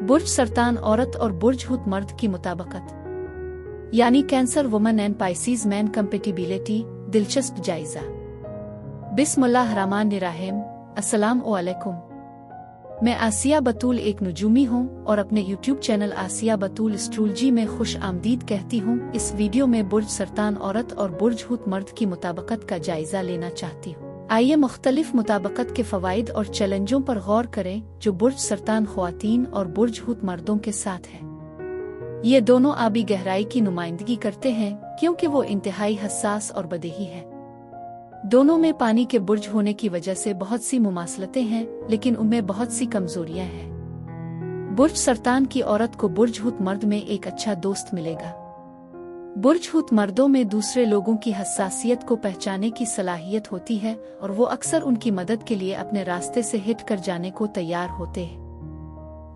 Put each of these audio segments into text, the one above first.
बुर्ज सरतान औरत और बुर्ज हुत मर्द की मुताबिकत, यानी cancer woman and Pisces man compatibility. दिलचस्प जायजा। बिस्मिल्लाहिर्रहमानिर्रहीम। अस्सलाम वालेकुम। मैं आसिया बतूल एक नुजूमी हूँ और अपने यूट्यूब चैनल आसिया बतूल एस्ट्रोलॉजी में खुश आमदीद कहती हूँ। इस वीडियो में बुर्ज सरतान औरत और बुर्ज हुत मर्द की मुताबिकत का जायजा लेना चाहती हूँ। आइए मुख्तलिफ मुताबिकत के फवाइद और चैलेंजों पर गौर करें जो बुर्ज सरतान ख्वातीन और बुर्ज हुत मर्दों के साथ है। ये दोनों आबी गहराई की नुमाइंदगी करते हैं क्योंकि वो इंतहाई हसास और बदेही है। दोनों में पानी के बुर्ज होने की वजह से बहुत सी मुमासलतें हैं, लेकिन उनमें बहुत सी कमजोरियां हैं। बुर्ज सरतान की औरत को बुर्ज हुत मर्द में एक अच्छा दोस्त मिलेगा। बुर्ज हुत मर्दों में दूसरे लोगों की हसासियत को पहचानने की सलाहियत होती है और वो अक्सर उनकी मदद के लिए अपने रास्ते से हिट कर जाने को तैयार होते हैं।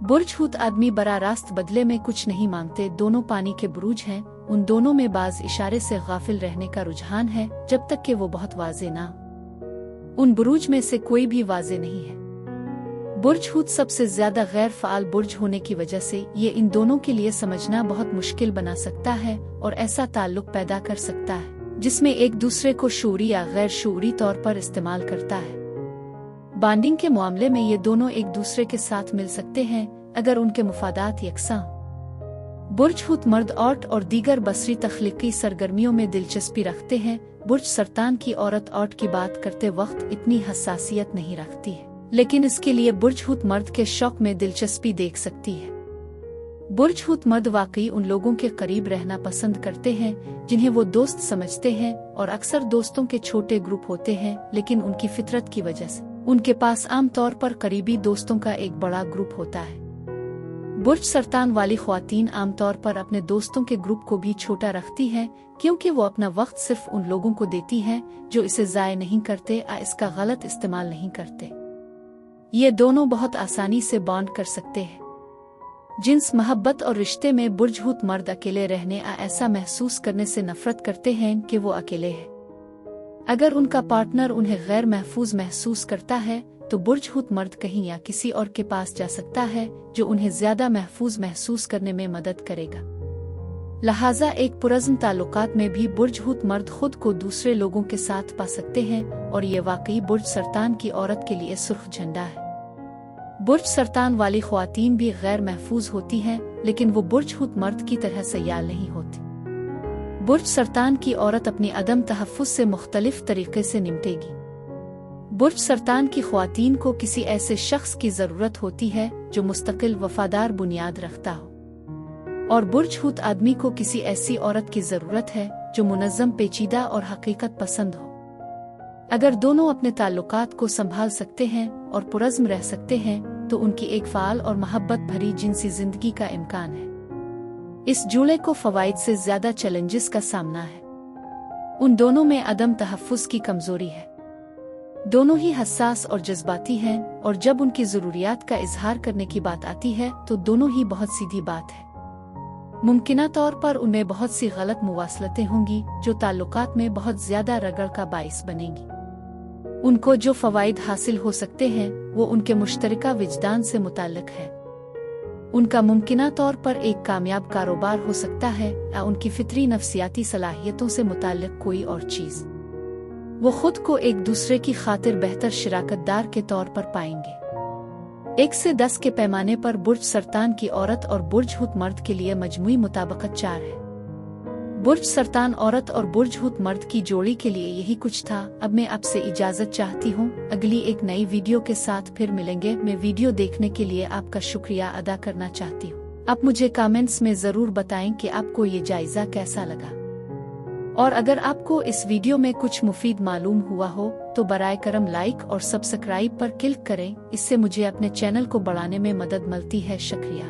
बुर्ज हुत आदमी बरा रास्त बदले में कुछ नहीं मांगते। दोनों पानी के बुरुज हैं। उन दोनों में बाज इशारे से गाफिल रहने का रुझान है जब तक कि वो बहुत वाजे ना। उन बुरुज में से कोई भी वाजे नहीं है। बुर्ज हुत सबसे ज्यादा गैर फाल बुर्ज होने की वजह से ये इन दोनों के लिए समझना बहुत मुश्किल बना सकता है और ऐसा ताल्लुक पैदा कर सकता है जिसमें एक दूसरे को शूरी या गैर शूरी तौर पर इस्तेमाल करता है। बॉन्डिंग के मामले में ये दोनों एक दूसरे के साथ मिल सकते हैं अगर उनके मुफादात यकसां। बुर्ज हुत मर्द आर्ट और दीगर बसरी तख्लीकी सरगर्मियों में दिलचस्पी रखते हैं। बुर्ज सरतान की औरत आर्ट की बात करते वक्त इतनी हसासियत नहीं रखती है, लेकिन इसके लिए बुर्ज हुत मर्द के शौक में दिलचस्पी देख सकती है। बुर्ज हुत मर्द वाकई उन लोगों के करीब रहना पसंद करते हैं जिन्हें वो दोस्त समझते हैं और अक्सर दोस्तों के छोटे ग्रुप होते हैं, लेकिन उनकी फितरत की वजह से उनके पास आम तौर पर करीबी दोस्तों का एक बड़ा ग्रुप होता है। बुर्ज सरतान वाली ख्वातीन आमतौर पर अपने दोस्तों के ग्रुप को भी छोटा रखती हैं क्योंकि वो अपना वक्त सिर्फ उन लोगों को देती हैं जो इसे ज़ाय नहीं करते या इसका गलत इस्तेमाल नहीं करते। ये दोनों बहुत आसानी से बॉन्ड कर सकते हैं। जिन्स मोहब्बत और रिश्ते में बुर्ज हुत मर्द अकेले रहने या ऐसा महसूस करने से नफरत करते हैं कि वो अकेले हैं। अगर उनका पार्टनर उन्हें गैर महफूज महसूस करता है तो बुर्ज हुत मर्द कहीं या किसी और के पास जा सकता है जो उन्हें ज्यादा महफूज महसूस करने में मदद करेगा। लिहाजा एक पुरज़्म ताल्लुकात में भी बुर्ज हुत मर्द खुद को दूसरे लोगों के साथ पा सकते हैं और ये वाकई बुर्ज सरतान की औरत के लिए सुर्ख झंडा है। बुर्ज सरतान वाली ख्वातीन भी गैर महफूज होती हैं, लेकिन वो बुर्ज हुत मर्द की तरह सयाल नहीं होती। बुर्ज सरतान की औरत अपनी अदम तहफ़्फ़ुज़ से मुख्तलिफ तरीके से निपटेगी। बुर्ज सरतान की ख्वातीन को किसी ऐसे शख्स की ज़रूरत होती है जो मुस्तकिल वफादार बुनियाद रखता हो, और बुर्ज हुत आदमी को किसी ऐसी औरत की ज़रूरत है जो मुनज़्ज़म, पेचीदा और हकीकत पसंद हो। अगर दोनों अपने ताल्लुकात को संभाल सकते हैं और पुरज़्म रह सकते हैं तो उनकी एक फ़ाल और मोहब्बत भरी जिनसी ज़िंदगी का इम्कान है। इस जुड़े को फ़वाइद से ज़्यादा चैलेंजेस का सामना है। उन दोनों में अदम तहफ़्फ़ुज़ की कमज़ोरी है। दोनों ही हसास और जज्बाती हैं और जब उनकी ज़रूरियात का इजहार करने की बात आती है तो दोनों ही बहुत सीधी बात है। मुमकिना तौर पर उनमें बहुत सी गलत मुवासलतें होंगी जो ताल्लुकात में बहुत ज़्यादा रगड़ का बाइस बनेंगी। उनको जो फ़वाइद हासिल हो सकते हैं वो उनके मुश्तरका विजदान से मुताल्लिक़ है। उनका मुमकिना तौर पर एक कामयाब कारोबार हो सकता है या उनकी फितरी नफ्सियाती सलाहियतों से मुताल्लिक़ कोई और चीज़। वो खुद को एक दूसरे की खातिर बेहतर शिराकतदार के तौर पर पाएंगे। 1 से 10 के पैमाने पर बुर्ज सरतान की औरत और बुर्ज हुत मर्द के लिए मजमूई मुताबिकत 4 है। बुर्ज सरतान औरत और बुर्ज हुत मर्द की जोड़ी के लिए यही कुछ था। अब मैं आपसे इजाज़त चाहती हूँ। अगली एक नई वीडियो के साथ फिर मिलेंगे। मैं वीडियो देखने के लिए आपका शुक्रिया अदा करना चाहती हूँ। आप मुझे कमेंट्स में ज़रूर बताएं कि आपको ये जायज़ा कैसा लगा, और अगर आपको इस वीडियो में कुछ मुफीद मालूम हुआ हो तो बराए करम लाइक और सब्सक्राइब पर क्लिक करें। इससे मुझे अपने चैनल को बढ़ाने में मदद मिलती है। शुक्रिया।